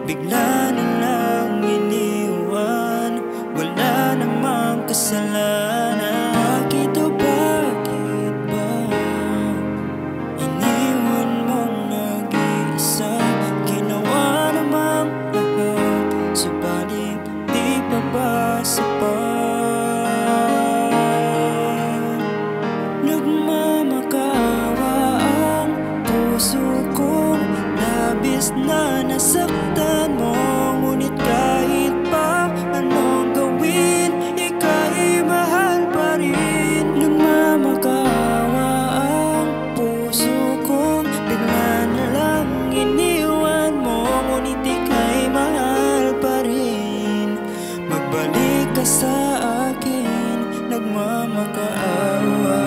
bigla na lang iniwan. Wala namang kasalanan. Bakit o bakit ba iniwan mong nag-iisa? Ginawa namang lahat, subalit di pa ba sapat? Nagmamakaawa ang puso kong labis na nasaktan mo. Ngunit kahit pa anong gawin, ika'y mahal pa rin. Nagmamakaawa ang puso kong bigla na lang iniwan mo. Ngunit ika'y mahal pa rin. Magbalik ka sa akin, nagmamakaawa.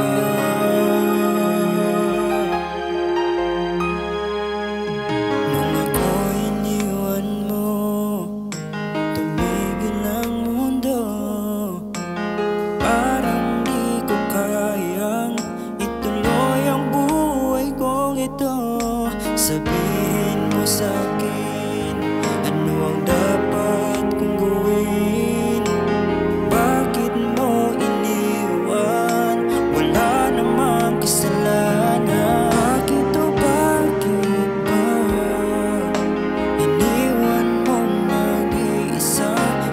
Nung ako'y iniwan mo, tumigil ang mundo. Parang di ko kayang ituloy ang buhay kong ito. Sabihin mo sa'kin, ano ang dapat kong gawin? Bakit mo iniwan? Wala namang kasalanan. Bakit o bakit ba iniwan mong nag-iisa?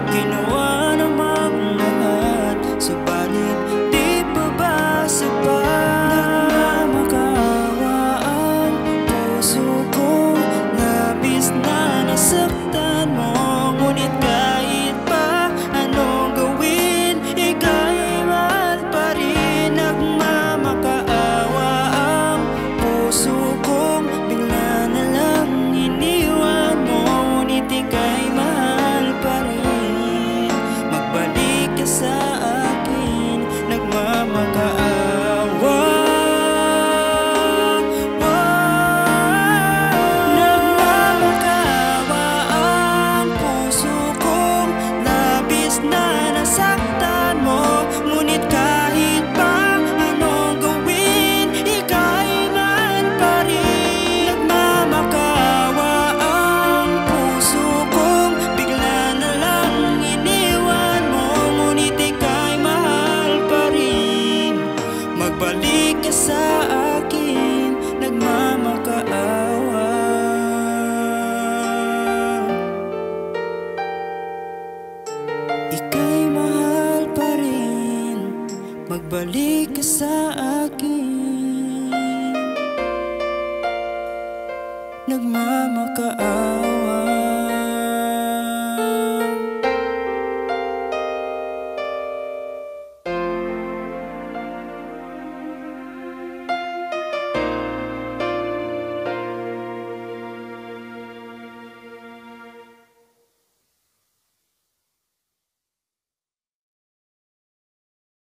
Ginawa namang lahat, subalit di pa ba sapat? Nagmamakaawa ang puso kong labis na nasaktan mo. Ngunit kahit pa anong gawin, ika'y mahal pa rin. Nagmamakaawa ang puso kong bigla na lang iniwan mo. Ngunit ika'y mahal pa rin. Magbalik ka sa akin, nagmamakaawa. Nagmamakaawa ang puso kong labis na nasaktan mo. Ngunit kahit pa anong gawin, ika'y mahal pa rin. Nagmamakaawa ang puso kong bigla na lang iniwan mo. Ngunit ika'y mahal pa rin. Magbalik ka sa akin, nagmamakaawa. Ika'y mahal pa rin. Magbalik ka sa